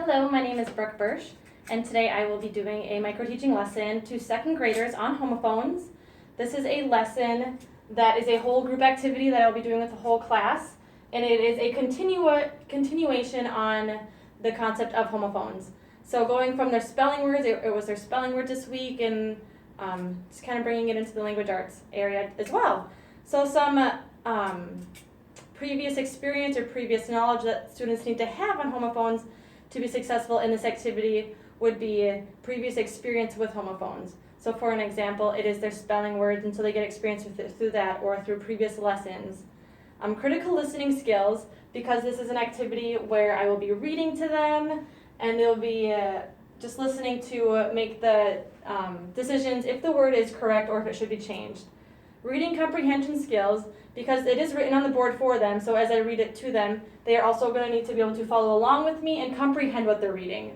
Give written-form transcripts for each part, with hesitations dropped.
Hello, my name is Brooke Birch, and today I will be doing a micro-teaching lesson to second graders on homophones. This is a lesson that is a whole group activity that I'll be doing with the whole class, and it is a continuation on the concept of homophones. So going from their spelling words, it was their spelling words this week, and just kind of bringing it into the language arts area as well. So some previous experience or previous knowledge that students need to have on homophones to be successful in this activity would be previous experience with homophones. So for an example, it is their spelling words until they get experience with it through that or through previous lessons. Critical listening skills, because this is an activity where I will be reading to them and they'll be just listening to make the decisions if the word is correct or if it should be changed. Reading comprehension skills, because it is written on the board for them, so as I read it to them, they are also going to need to be able to follow along with me and comprehend what they're reading.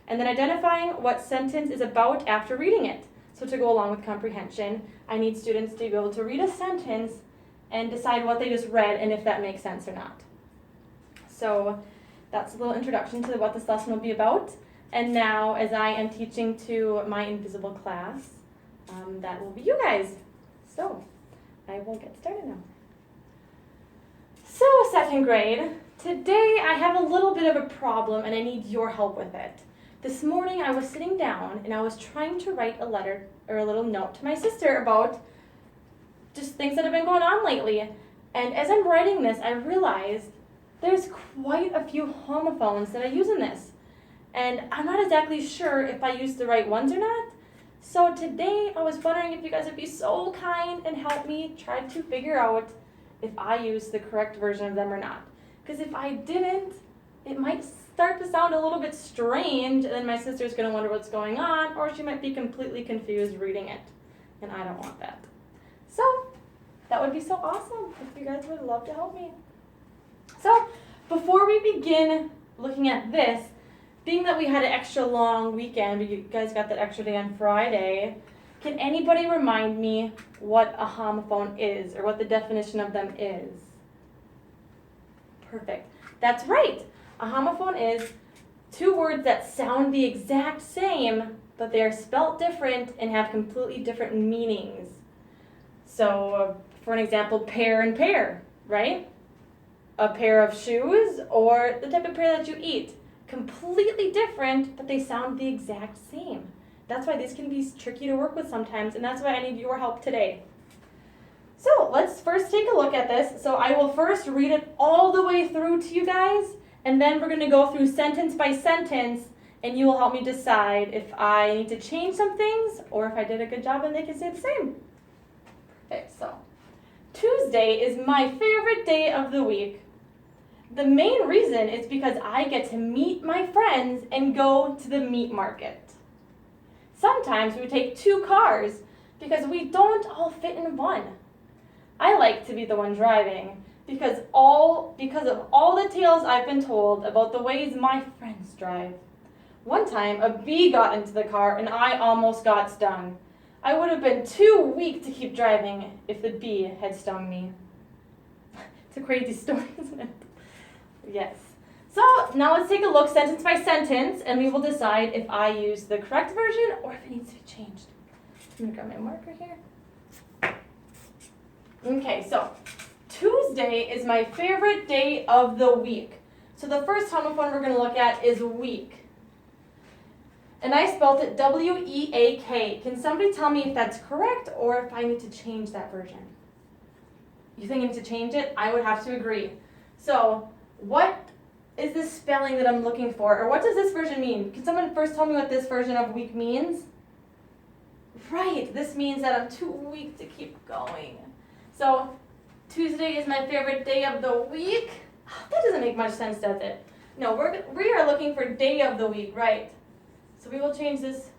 And then identifying what sentence is about after reading it. So to go along with comprehension, I need students to be able to read a sentence and decide what they just read and if that makes sense or not. So that's a little introduction to what this lesson will be about. And now, as I am teaching to my invisible class, that will be you guys. So I will get started now. So second grade, today I have a little bit of a problem and I need your help with it. This morning I was sitting down and I was trying to write a letter or a little note to my sister about just things that have been going on lately. And as I'm writing this, I realized there's quite a few homophones that I use in this. And I'm not exactly sure if I use the right ones or not. So today I was wondering if you guys would be so kind and help me try to figure out if I use the correct version of them or not. Because if I didn't, it might start to sound a little bit strange, and then my sister's going to wonder what's going on, or she might be completely confused reading it, and I don't want that. So that would be so awesome if you guys would love to help me. So before we begin looking at this, being that we had an extra long weekend, but you guys got that extra day on Friday, can anybody remind me what a homophone is, or what the definition of them is? Perfect. That's right. A homophone is two words that sound the exact same, but they are spelt different and have completely different meanings. So, for an example, pear and pear, right? A pair of shoes, or the type of pear that you eat. Completely different, but they sound the exact same. That's why these can be tricky to work with sometimes, and that's why I need your help today. So let's first take a look at this. So I will first read it all the way through to you guys, and then we're going to go through sentence by sentence, and you will help me decide if I need to change some things or if I did a good job and they can stay the same. Perfect. So Tuesday is my favorite day of the week. The main reason is because I get to meet my friends and go to the meat market. Sometimes we take two cars because we don't all fit in one. I like to be the one driving because of all the tales I've been told about the ways my friends drive. One time a bee got into the car and I almost got stung. I would have been too weak to keep driving if the bee had stung me. It's a crazy story, isn't it? Yes. So now let's take a look sentence by sentence, and we will decide if I use the correct version or if it needs to be changed. I'm going to grab my marker here. Okay, so Tuesday is my favorite day of the week. So the first homophone we're going to look at is week. And I spelled it W-E-A-K. Can somebody tell me if that's correct or if I need to change that version? You think I need to change it? I would have to agree. So what is this spelling that I'm looking for? Or what does this version mean? Can someone first tell me what this version of week means? Right, this means that I'm too weak to keep going. So Tuesday is my favorite day of the week. That doesn't make much sense, does it? No, we are looking for day of the week, right? So we will change this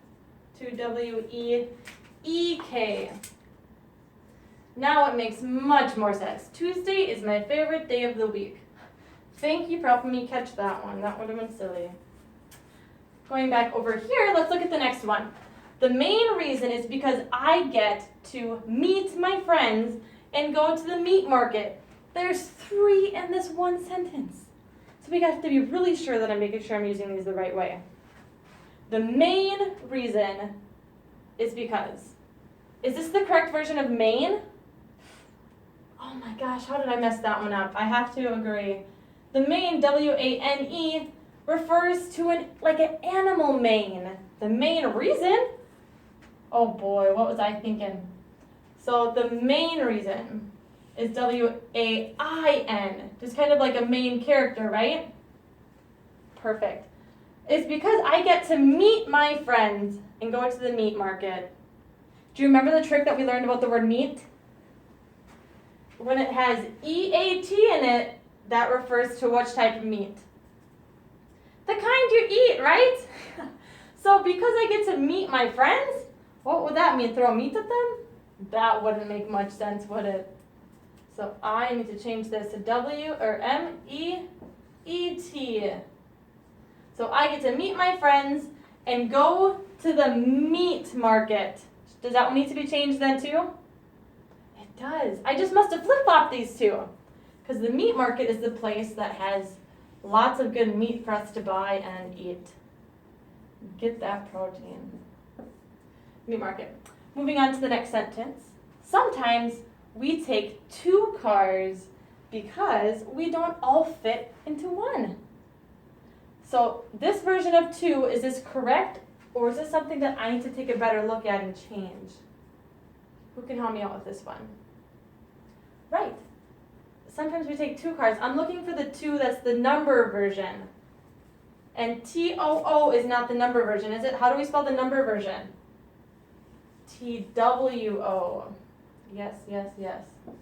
to W-E-E-K. Now it makes much more sense. Tuesday is my favorite day of the week. Thank you for helping me catch that one. That would have been silly. Going back over here, let's look at the next one. The main reason is because I get to meet my friends and go to the meat market. There's three in this one sentence. So we have to be really sure that I'm making sure I'm using these the right way. The main reason is because. Is this the correct version of main? Oh my gosh, how did I mess that one up? I have to agree. The mane, W-A-N-E, refers to an animal mane. The main reason? Oh boy, what was I thinking? So the main reason is W-A-I-N, just kind of like a main character, right? Perfect. It's because I get to meet my friends and go to the meat market. Do you remember the trick that we learned about the word meat? When it has E-A-T in it, that refers to which type of meat? The kind you eat, right? So because I get to meet my friends, what would that mean? Throw meat at them? That wouldn't make much sense, would it? So I need to change this to W or M-E-E-T. So I get to meet my friends and go to the meat market. Does that one need to be changed then too? It does. I just must have flip-flopped these two. Because the meat market is the place that has lots of good meat for us to buy and eat. Get that protein. Meat market. Moving on to the next sentence. Sometimes we take 2 cars because we don't all fit into one. So this version of 2, is this correct, or is this something that I need to take a better look at and change? Who can help me out with this one? Right. Sometimes we take 2 cars. I'm looking for the 2 that's the number version. And T-O-O is not the number version, is it? How do we spell the number version? T-W-O. Yes, yes, yes. I'm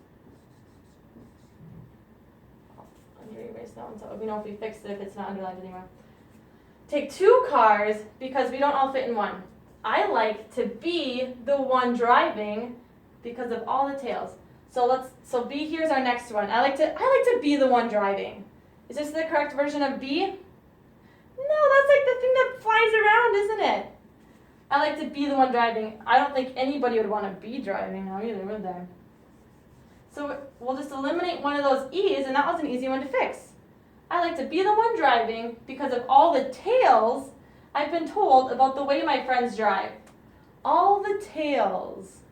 going to erase that one so we know if we fixed it, if it's not underlined anymore. Take 2 cars because we don't all fit in one. I like to be the one driving because of all the tails. So B, here's our next one. I like to be the one driving. Is this the correct version of B? No, that's like the thing that flies around, isn't it? I like to be the one driving. I don't think anybody would want to be driving now either, would they? So we'll just eliminate one of those E's, and that was an easy one to fix. I like to be the one driving because of all the tails I've been told about the way my friends drive. All the tails.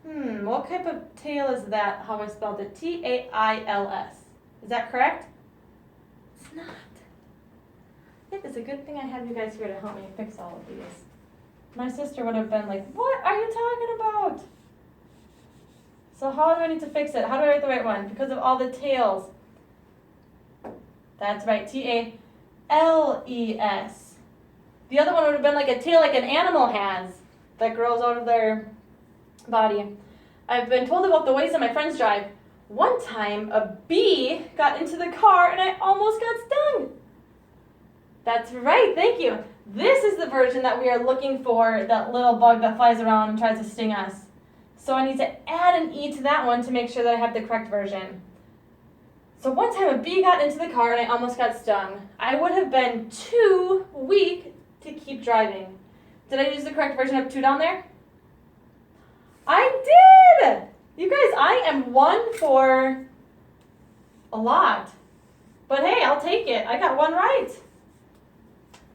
What type of tail is that, how I spelled it? T-A-I-L-S. Is that correct? It's not. I think it's a good thing I have you guys here to help me fix all of these. My sister would have been like, what are you talking about? So how do I need to fix it? How do I write the right one? Because of all the tails. That's right, T-A-L-E-S. The other one would have been like a tail like an animal has that grows out of their body. I've been told about the ways that my friends drive. One time, a bee got into the car and I almost got stung. That's right, thank you. This is the version that we are looking for, that little bug that flies around and tries to sting us. So I need to add an E to that one to make sure that I have the correct version. So one time a bee got into the car and I almost got stung. I would have been too weak to keep driving. Did I use the correct version of 2 down there? I did! You guys, I am 1 for a lot. But hey, I'll take it. I got 1 right.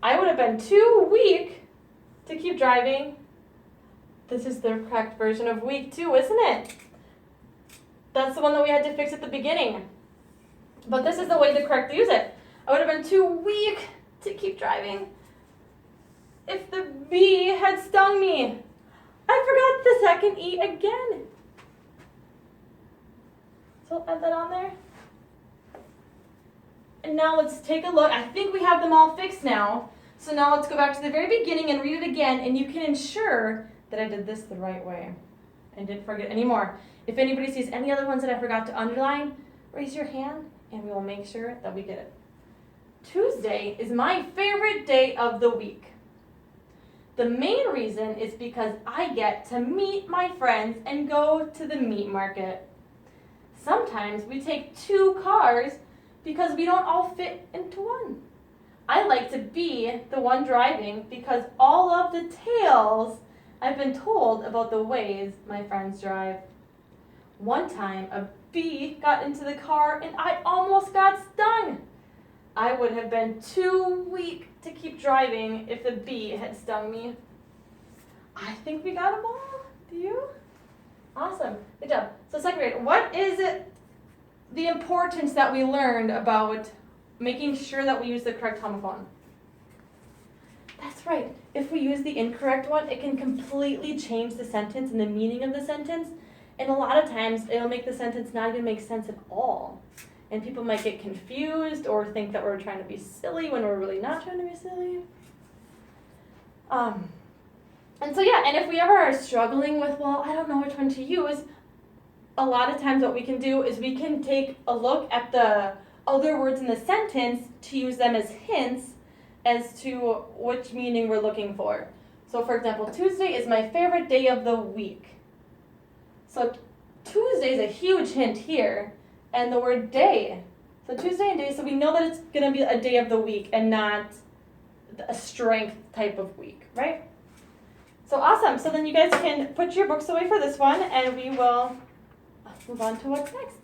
I would have been too weak to keep driving. This is the correct version of weak too, isn't it? That's the one that we had to fix at the beginning. But this is the way to correctly use it. I would have been too weak to keep driving if the bee had stung me. I forgot the second E again. So I'll add that on there. And now let's take a look. I think we have them all fixed now. So now let's go back to the very beginning and read it again, and you can ensure that I did this the right way and didn't forget any more. If anybody sees any other ones that I forgot to underline, raise your hand and we will make sure that we get it. Tuesday is my favorite day of the week. The main reason is because I get to meet my friends and go to the meat market. Sometimes we take 2 cars because we don't all fit into one. I like to be the one driving because all of the tails I've been told about the ways my friends drive. One time, a bee got into the car and I almost got stung. I would have been too weak to keep driving if the bee had stung me. I think we got them all. Do you? Awesome. Good job. So second grade, what is the importance that we learned about making sure that we use the correct homophone? That's right. If we use the incorrect one, it can completely change the sentence and the meaning of the sentence. And a lot of times, it'll make the sentence not even make sense at all. And people might get confused or think that we're trying to be silly when we're really not trying to be silly. And so yeah, and if we ever are struggling with, well, I don't know which one to use, a lot of times what we can do is we can take a look at the other words in the sentence to use them as hints as to which meaning we're looking for. So for example, Tuesday is my favorite day of the week. So Tuesday is a huge hint here, and the word day. So Tuesday and day, so we know that it's gonna be a day of the week and not a strength type of week, right? So awesome, so then you guys can put your books away for this one, and we will move on to what's next.